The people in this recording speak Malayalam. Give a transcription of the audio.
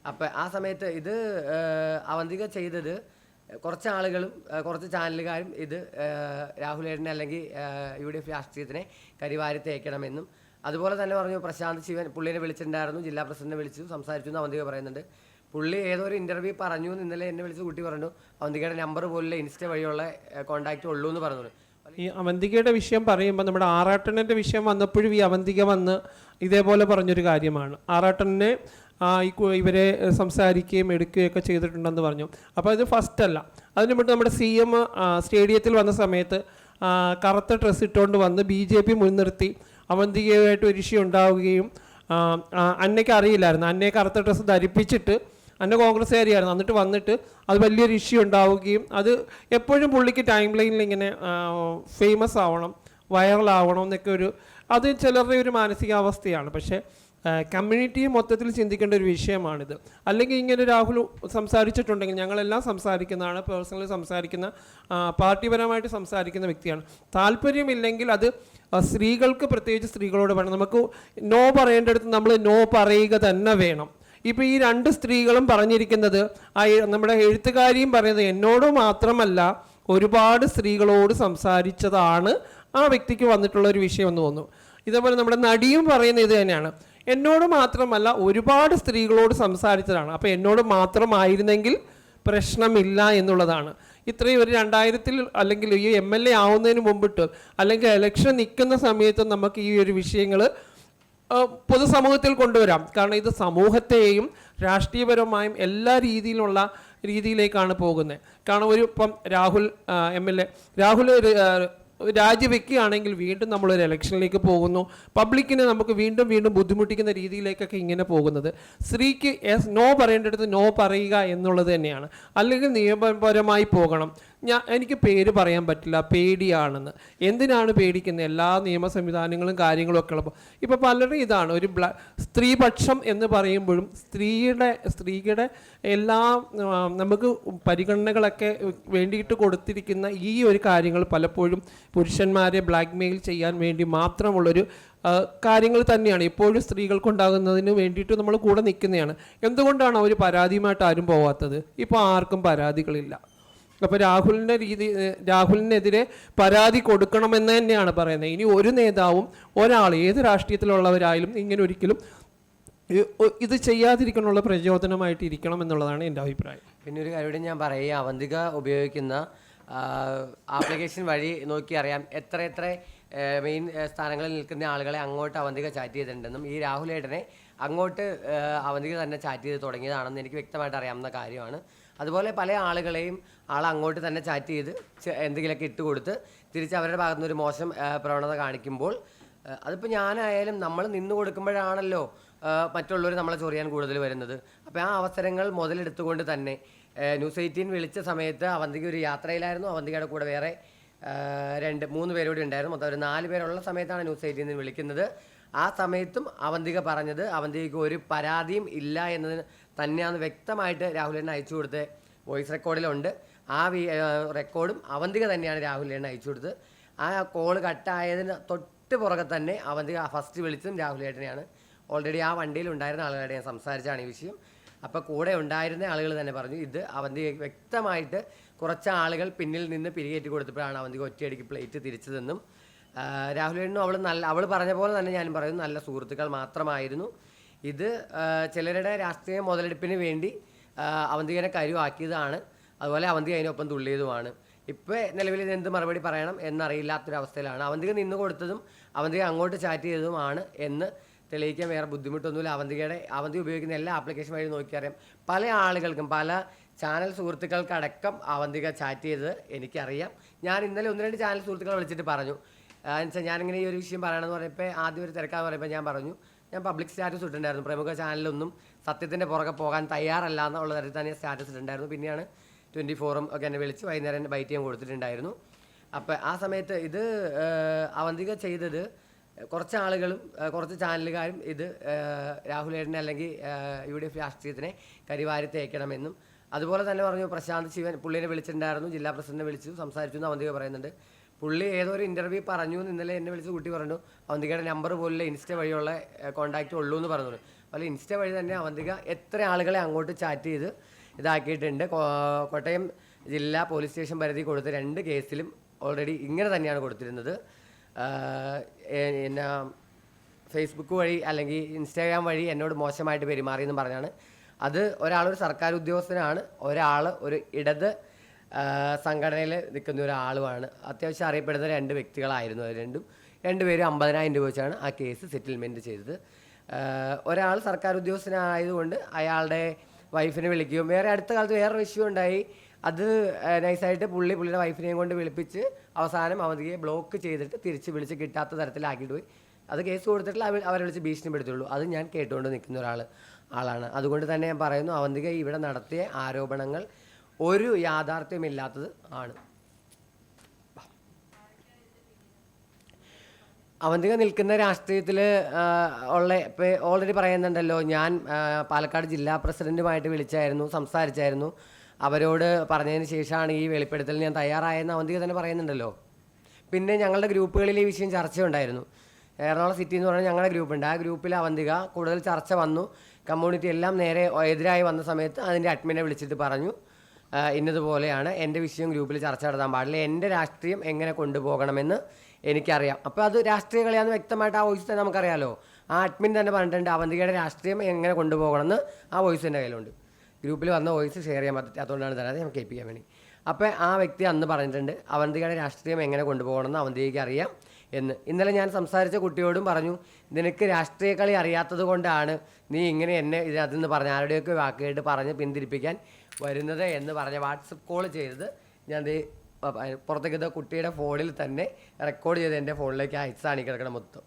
അപ്പം ആ സമയത്ത് ഇത് അവന്തിക ചെയ്തത് കുറച്ച് ആളുകളും കുറച്ച് ചാനലുകാരും ഇത് രാഹുലേട്ടനെ അല്ലെങ്കിൽ UDF രാഷ്ട്രീയത്തിനെ കരിവാരി തേക്കണമെന്നും അതുപോലെ തന്നെ പറഞ്ഞു. പ്രശാന്ത് ശിവൻ പുള്ളിനെ വിളിച്ചിട്ടുണ്ടായിരുന്നു, ജില്ലാ പ്രസിഡന്റിനെ വിളിച്ചു സംസാരിച്ചു എന്ന് അവന്തിക പറയുന്നുണ്ട്. പുള്ളി ഏതോ ഒരു ഇൻ്റർവ്യൂ പറഞ്ഞു, ഇന്നലെ എന്നെ വിളിച്ച് കുട്ടി പറഞ്ഞു അവന്തികയുടെ നമ്പർ പോലുള്ള ഇൻസ്റ്റ വഴിയുള്ള കോൺടാക്റ്റ് ഉള്ളൂ എന്ന് പറഞ്ഞു. ഈ അവന്തികയുടെ വിഷയം പറയുമ്പോൾ നമ്മുടെ ആറാട്ടണ്ണൻ്റെ വിഷയം വന്നപ്പോഴും ഈ അവന്തിക വന്ന് ഇതേപോലെ പറഞ്ഞൊരു കാര്യമാണ്. ആറാട്ടണ്ണനെ ഇവരെ സംസാരിക്കുകയും എടുക്കുകയൊക്കെ ചെയ്തിട്ടുണ്ടെന്ന് പറഞ്ഞു. അപ്പോൾ ഇത് ഫസ്റ്റ് അല്ല. അതിന് മുമ്പ് നമ്മുടെ CM സ്റ്റേഡിയത്തിൽ വന്ന സമയത്ത് കറുത്ത ഡ്രസ്സ് ഇട്ടുകൊണ്ട് വന്ന് BJP മുൻനിർത്തി അവന്തികയുമായിട്ട് ഒരു ഇഷ്യൂ ഉണ്ടാവുകയും അന്നയ്ക്ക് അറിയില്ലായിരുന്നു. അന്നയെ കറുത്ത ഡ്രസ്സ് ധരിപ്പിച്ചിട്ട് അന്ന കോൺഗ്രസ്സുകാരിയായിരുന്നു. എന്നിട്ട് വന്നിട്ട് അത് വലിയൊരു ഇഷ്യൂ ഉണ്ടാവുകയും അത് എപ്പോഴും പുള്ളിക്ക് ടൈം ലൈനിൽ ഇങ്ങനെ ഫേമസ് ആവണം, വൈറലാവണം എന്നൊക്കെ അത് ചിലരുടെ ഒരു മാനസികാവസ്ഥയാണ്. പക്ഷേ കമ്മ്യൂണിറ്റിയെ മൊത്തത്തിൽ ചിന്തിക്കേണ്ട ഒരു വിഷയമാണിത്. അല്ലെങ്കിൽ ഇങ്ങനെ രാഹുൽ സംസാരിച്ചിട്ടുണ്ടെങ്കിൽ ഞങ്ങളെല്ലാം സംസാരിക്കുന്നതാണ്, പേഴ്സണലി സംസാരിക്കുന്ന, പാർട്ടിപരമായിട്ട് സംസാരിക്കുന്ന വ്യക്തിയാണ്. താല്പര്യമില്ലെങ്കിൽ അത് സ്ത്രീകൾക്ക്, പ്രത്യേകിച്ച് സ്ത്രീകളോട് വേണം. നമുക്ക് നോ പറയേണ്ടടുത്ത് നമ്മൾ നോ പറയുക തന്നെ വേണം. ഇപ്പോൾ ഈ രണ്ട് സ്ത്രീകളും പറഞ്ഞിരിക്കുന്നത്, നമ്മുടെ എഴുത്തുകാരിയും പറയുന്നത് എന്നോട് മാത്രമല്ല ഒരുപാട് സ്ത്രീകളോട് സംസാരിച്ചതാണ് ആ വ്യക്തിക്ക് വന്നിട്ടുള്ളൊരു വിഷയം എന്ന് തോന്നുന്നു. ഇതേപോലെ നമ്മുടെ നടിയും പറയുന്നത് ഇത് തന്നെയാണ്, എന്നോട് മാത്രമല്ല ഒരുപാട് സ്ത്രീകളോട് സംസാരിച്ചതാണ്. അപ്പോൾ എന്നോട് മാത്രമായിരുന്നെങ്കിൽ പ്രശ്നമില്ല എന്നുള്ളതാണ്. ഇത്രയും ഒരു 2000 അല്ലെങ്കിൽ ഈ MLA ആവുന്നതിന് മുമ്പിട്ട് അല്ലെങ്കിൽ ഇലക്ഷൻ നിൽക്കുന്ന സമയത്ത് നമുക്ക് ഈ ഒരു വിഷയങ്ങൾ പൊതുസമൂഹത്തിൽ കൊണ്ടുവരാം. കാരണം ഇത് സമൂഹത്തെയും രാഷ്ട്രീയപരമായും എല്ലാ രീതിയിലേക്കാണ് പോകുന്നത്. കാരണം ഇപ്പം രാഹുൽ MLA രാജിവെക്കുകയാണെങ്കിൽ വീണ്ടും നമ്മളൊരു ഇലക്ഷനിലേക്ക് പോകുന്നു. പബ്ലിക്കിനെ നമുക്ക് വീണ്ടും ബുദ്ധിമുട്ടിക്കുന്ന രീതിയിലേക്കൊക്കെ ഇങ്ങനെ പോകുന്നത്. സ്ത്രീക്ക് നോ പറയേണ്ടടുത്ത് നോ പറയുക എന്നുള്ളത് തന്നെയാണ്. അല്ലെങ്കിൽ നിയമപരമായി പോകണം. എനിക്ക് പേര് പറയാൻ പറ്റില്ല, പേടിയാണെന്ന്. എന്തിനാണ് പേടിക്കുന്നത്? എല്ലാ നിയമ സംവിധാനങ്ങളും കാര്യങ്ങളും ഒക്കെ ഉള്ളപ്പോൾ ഇപ്പോൾ പലരും ഇതാണ് ഒരു സ്ത്രീപക്ഷം എന്ന് പറയുമ്പോഴും സ്ത്രീയുടെ എല്ലാ നമുക്ക് പരിഗണനകളൊക്കെ വേണ്ടിയിട്ട് കൊടുത്തിരിക്കുന്ന ഈ ഒരു കാര്യങ്ങൾ പലപ്പോഴും പുരുഷന്മാരെ ബ്ലാക്ക് മെയിൽ ചെയ്യാൻ വേണ്ടി മാത്രമുള്ളൊരു കാര്യങ്ങൾ തന്നെയാണ് ഇപ്പോഴും സ്ത്രീകൾക്കുണ്ടാകുന്നതിന് വേണ്ടിയിട്ട് നമ്മൾ കൂടെ നിൽക്കുന്നതാണ്. എന്തുകൊണ്ടാണ് അവർ പരാതിയുമായിട്ട് ആരും പോകാത്തത്? ഇപ്പോൾ ആർക്കും പരാതികളില്ല. അപ്പോൾ രാഹുലിനെതിരെ പരാതി കൊടുക്കണമെന്ന് തന്നെയാണ് പറയുന്നത്. ഇനി ഒരു നേതാവും ഏത് രാഷ്ട്രീയത്തിലുള്ളവരായാലും ഇങ്ങനെ ഒരിക്കലും ഇത് ചെയ്യാതിരിക്കാനുള്ള പ്രചോദനമായിട്ട് ഇരിക്കണം എന്നുള്ളതാണ് എൻ്റെ അഭിപ്രായം. പിന്നെ ഒരു കാര്യം ഞാൻ പറയുക, അവന്തിക ഉപയോഗിക്കുന്ന ആപ്ലിക്കേഷൻ വഴി നോക്കി അറിയാം എത്ര മെയിൻ സ്ഥാനങ്ങളിൽ നിൽക്കുന്ന ആളുകളെ അങ്ങോട്ട് അവന്തിക ചാറ്റ് ചെയ്തിട്ടുണ്ടെന്നും ഈ രാഹുലേട്ടനെ അങ്ങോട്ട് അവന്തിക തന്നെ ചാറ്റ് ചെയ്ത് തുടങ്ങിയതാണെന്ന് എനിക്ക് വ്യക്തമായിട്ട് അറിയാവുന്ന കാര്യമാണ്. അതുപോലെ പല ആളുകളെയും അങ്ങോട്ട് തന്നെ ചാറ്റ് ചെയ്ത് എന്തെങ്കിലുമൊക്കെ ഇട്ട് കൊടുത്ത് തിരിച്ച് അവരുടെ ഭാഗത്തുനിന്ന് ഒരു മോശം പ്രവണത കാണിക്കുമ്പോൾ അതിപ്പോൾ ഞാനായാലും നമ്മൾ നിന്ന് കൊടുക്കുമ്പോഴാണല്ലോ മറ്റുള്ളവർ നമ്മളെ ചൊറിയാൻ കൂടുതൽ വരുന്നത്. അപ്പോൾ ആ അവസരങ്ങൾ മുതലെടുത്തുകൊണ്ട് തന്നെ ന്യൂസ് 18 വിളിച്ച സമയത്ത് അവന്തിക ഒരു യാത്രയിലായിരുന്നു. അവന്തികയുടെ കൂടെ വേറെ 2-3 പേരോട് ഉണ്ടായിരുന്നു. മൊത്തം ഒരു 4 പേരുള്ള സമയത്താണ് ന്യൂസ് 18 വിളിക്കുന്നത്. ആ സമയത്തും അവന്തിക പറഞ്ഞത് അവന്തികയ്ക്ക് ഒരു പരാതിയും ഇല്ല എന്നതിന് തന്നെയാണ് വ്യക്തമായിട്ട് രാഹുലിനെ അയച്ചു കൊടുത്ത് വോയിസ് റെക്കോർഡിലുണ്ട്. ആ റെക്കോർഡും അവന്തിക തന്നെയാണ് രാഹുലിനെ അയച്ചു കൊടുത്തത്. ആ കോള് കട്ടായതിന് തൊട്ട് പുറകെ തന്നെ അവന്തിക ഫസ്റ്റ് വിളിച്ചതും രാഹുലേട്ടനെയാണ്. ഓൾറെഡി ആ വണ്ടിയിൽ ഉണ്ടായിരുന്ന ആളുകളുടെ ഞാൻ സംസാരിച്ചാണ് ഈ വിഷയം. അപ്പോൾ കൂടെ ഉണ്ടായിരുന്ന ആളുകൾ തന്നെ പറഞ്ഞു ഇത് അവന്തിക വ്യക്തമായിട്ട് കുറച്ച് ആളുകൾ പിന്നിൽ നിന്ന് പിരികേറ്റി കൊടുത്തപ്പോഴാണ് അവന്തിക ഒറ്റയടിക്ക് പ്ലേറ്റ് തിരിച്ചതെന്നും രാഹുലേട്ടനും അവൾ പറഞ്ഞ പോലെ തന്നെ ഞാനും പറയുന്നു നല്ല സുഹൃത്തുക്കൾ മാത്രമായിരുന്നു. ഇത് ചിലരുടെ രാഷ്ട്രീയ മുതലെടുപ്പിന് വേണ്ടി അവന്തികനെ കരുവാക്കിയതാണ്. അതുപോലെ അവന്തിക അതിനൊപ്പം തുള്ളിയതുമാണ്. ഇപ്പോൾ നിലവിൽ എന്ത് മറുപടി പറയണം എന്നറിയില്ലാത്തൊരവസ്ഥയിലാണ്. അവന്തിക നിന്ന് കൊടുത്തതും അവന്തിക അങ്ങോട്ട് ചാറ്റ് ചെയ്തതുമാണ് എന്ന് തെളിയിക്കാൻ വേറെ ബുദ്ധിമുട്ടൊന്നുമില്ല. അവന്തിക ഉപയോഗിക്കുന്ന എല്ലാ ആപ്ലിക്കേഷൻ വഴി നോക്കിയറിയാം പല ആളുകൾക്കും പല ചാനൽ സുഹൃത്തുക്കൾക്കടക്കം അവന്തിക ചാറ്റ് ചെയ്തത് എനിക്കറിയാം. ഞാൻ ഇന്നലെ 1-2 ചാനൽ സുഹൃത്തുക്കളെ വിളിച്ചിട്ട് പറഞ്ഞു എന്നുവെച്ചാൽ ഞാനിങ്ങനെ ഈ ഒരു വിഷയം പറയണമെന്ന് പറയുമ്പോൾ ആദ്യം ഒരു തിരക്കാന്ന് പറയുമ്പോൾ ഞാൻ പറഞ്ഞു ഞാൻ പബ്ലിക് സ്റ്റാറ്റസ് ഇട്ടിട്ടുണ്ടായിരുന്നു. പ്രമുഖ ചാനലൊന്നും സത്യത്തിൻ്റെ പുറകെ പോകാൻ തയ്യാറല്ല എന്നുള്ള തരത്തിൽ തന്നെ സ്റ്റാറ്റസ് ഇട്ടിട്ടുണ്ടായിരുന്നു. പിന്നെയാണ് 24 ഒക്കെ എന്നെ വിളിച്ച് വൈകുന്നേരം എൻ്റെ ബൈറ്റ് ഞാൻ കൊടുത്തിട്ടുണ്ടായിരുന്നു. അപ്പോൾ ആ സമയത്ത് ഇത് അവന്തിക ചെയ്തത് കുറച്ച് ആളുകളും കുറച്ച് ചാനലുകാരും ഇത് രാഹുലേട്ടനെ അല്ലെങ്കിൽ UDF രാഷ്ട്രീയത്തിനെ കരിവാരി തേക്കണമെന്നും അതുപോലെ തന്നെ പറഞ്ഞു. പ്രശാന്ത് ശിവൻ പുള്ളിനെ വിളിച്ചിട്ടുണ്ടായിരുന്നു, ജില്ലാ പ്രസിഡന്റിനെ വിളിച്ചു സംസാരിച്ചു എന്ന് അവന്തിക പറയുന്നുണ്ട്. പുള്ളി ഏതോ ഒരു ഇൻ്റർവ്യൂ പറഞ്ഞു, ഇന്നലെ എന്നെ വിളിച്ച് കുട്ടി പറഞ്ഞു അവന്തികയുടെ നമ്പർ പോലുള്ള ഇൻസ്റ്റ വഴിയുള്ള കോൺടാക്റ്റ് ഉള്ളൂ എന്ന് പറഞ്ഞു. അതുപോലെ ഇൻസ്റ്റ വഴി തന്നെ അവന്തിക എത്ര ആളുകളെ അങ്ങോട്ട് ചാറ്റ് ചെയ്ത് ഇതാക്കിയിട്ടുണ്ട്. കോട്ടയം ജില്ലാ പോലീസ് സ്റ്റേഷൻ പരിധി കൊടുത്ത 2 കേസിലും ഓൾറെഡി ഇങ്ങനെ തന്നെയാണ് കൊടുത്തിരുന്നത്. പിന്നെ ഫേസ്ബുക്ക് വഴി അല്ലെങ്കിൽ ഇൻസ്റ്റാഗ്രാം വഴി എന്നോട് മോശമായിട്ട് പെരുമാറിയെന്ന് പറഞ്ഞാണ്. അത് ഒരാളൊരു സർക്കാർ ഉദ്യോഗസ്ഥനാണ്, ഒരാൾ ഒരു ഇടത് സംഘടനയിൽ നിൽക്കുന്ന ഒരാളുമാണ്. അത്യാവശ്യം അറിയപ്പെടുന്ന 2 വ്യക്തികളായിരുന്നു. അത് രണ്ടുപേരും 50,000 രൂപ വെച്ചാണ് ആ കേസ് സെറ്റിൽമെൻറ്റ് ചെയ്തത്. ഒരാൾ സർക്കാർ ഉദ്യോഗസ്ഥനായതുകൊണ്ട് അയാളുടെ വൈഫിനെ വിളിക്കുകയും വേറെ അടുത്ത കാലത്ത് വേറൊരു ഇഷ്യൂ ഉണ്ടായി. അത് നൈസായിട്ട് പുള്ളിയുടെ വൈഫിനെയും കൊണ്ട് വിളിപ്പിച്ച് അവസാനം അവധിയെ ബ്ലോക്ക് ചെയ്തിട്ട് തിരിച്ച് വിളിച്ച് കിട്ടാത്ത തരത്തിലാക്കിയിട്ട് പോയി. അത് കേസ് കൊടുത്തിട്ടില്ല, അവരെ വിളിച്ച് ഭീഷണിപ്പെടുത്തുള്ളൂ. അത് ഞാൻ കേട്ടുകൊണ്ട് നിൽക്കുന്ന ആളാണ്. അതുകൊണ്ട് തന്നെ ഞാൻ പറയുന്നു, അവന്തിക ഇവിടെ നടത്തിയ ആരോപണങ്ങൾ ഒരു യാഥാർത്ഥ്യമില്ലാത്തത് ആണ്. അവന്തിക നിൽക്കുന്ന രാഷ്ട്രീയത്തിൽ ഇപ്പോൾ ഓൾറെഡി പറയുന്നുണ്ടല്ലോ, ഞാൻ പാലക്കാട് ജില്ലാ പ്രസിഡൻറ്റുമായിട്ട് സംസാരിച്ചായിരുന്നു. അവരോട് പറഞ്ഞതിന് ശേഷമാണ് ഈ വെളിപ്പെടുത്തൽ ഞാൻ തയ്യാറായെന്ന് അവന്തിക തന്നെ പറയുന്നുണ്ടല്ലോ. പിന്നെ ഞങ്ങളുടെ ഗ്രൂപ്പുകളിൽ ഈ വിഷയം ചർച്ചയുണ്ടായിരുന്നു. എറണാകുളം സിറ്റി എന്ന് പറഞ്ഞാൽ ഞങ്ങളുടെ ഗ്രൂപ്പുണ്ട്. ആ ഗ്രൂപ്പിൽ അവന്തിക കൂടുതൽ ചർച്ച വന്നു. കമ്മ്യൂണിറ്റി എല്ലാം നേരെ എതിരായി വന്ന സമയത്ത് അതിൻ്റെ അഡ്മിനെ വിളിച്ചിട്ട് പറഞ്ഞു, ഇന്നതുപോലെയാണ് എൻ്റെ വിഷയം ഗ്രൂപ്പിൽ ചർച്ച നടത്താൻ പാടില്ല, എൻ്റെ രാഷ്ട്രീയം എങ്ങനെ കൊണ്ടുപോകണമെന്ന് എനിക്കറിയാം. അപ്പോൾ അത് രാഷ്ട്രീയ കളിയാണെന്ന് വ്യക്തമായിട്ട് ആ വോയിസ് തന്നെ നമുക്കറിയാമല്ലോ. ആ അഡ്മിൻ തന്നെ പറഞ്ഞിട്ടുണ്ട് അവന്തികയുടെ രാഷ്ട്രീയം എങ്ങനെ കൊണ്ടുപോകണമെന്ന് ആ വോയിസ് എൻ്റെ കയ്യിലുണ്ട്. ഗ്രൂപ്പിൽ വന്ന വോയിസ് ഷെയർ ചെയ്യാൻ പറ്റാത്തതുകൊണ്ടാണ് തരാതെ ഞാൻ കേൾപ്പിക്കാൻ വേണ്ടി. അപ്പോൾ ആ വ്യക്തി അന്ന് പറഞ്ഞിട്ടുണ്ട് അവന്തികയുടെ രാഷ്ട്രീയം എങ്ങനെ കൊണ്ടുപോകണമെന്ന് അവന്തികയ്ക്ക് അറിയാം എന്ന്. ഇന്നലെ ഞാൻ സംസാരിച്ച കുട്ടിയോടും പറഞ്ഞു, നിനക്ക് രാഷ്ട്രീയ കളി അറിയാത്തത് കൊണ്ടാണ് നീ ഇങ്ങനെ എന്നെ അതിൽ പറഞ്ഞ് ആരുടെയൊക്കെ വാക്കുമായിട്ട് പറഞ്ഞ് പിന്തിരിപ്പിക്കാൻ വരുന്നത് എന്ന് പറഞ്ഞ് വാട്സപ്പ് കോൾ ചെയ്തത് ഞാൻ പുറത്തേക്ക് കുട്ടിയുടെ ഫോണിൽ തന്നെ റെക്കോർഡ് ചെയ്ത് എൻ്റെ ഫോണിലേക്ക് അയച്ചാണ് ഈ കിടക്കണം മൊത്തം.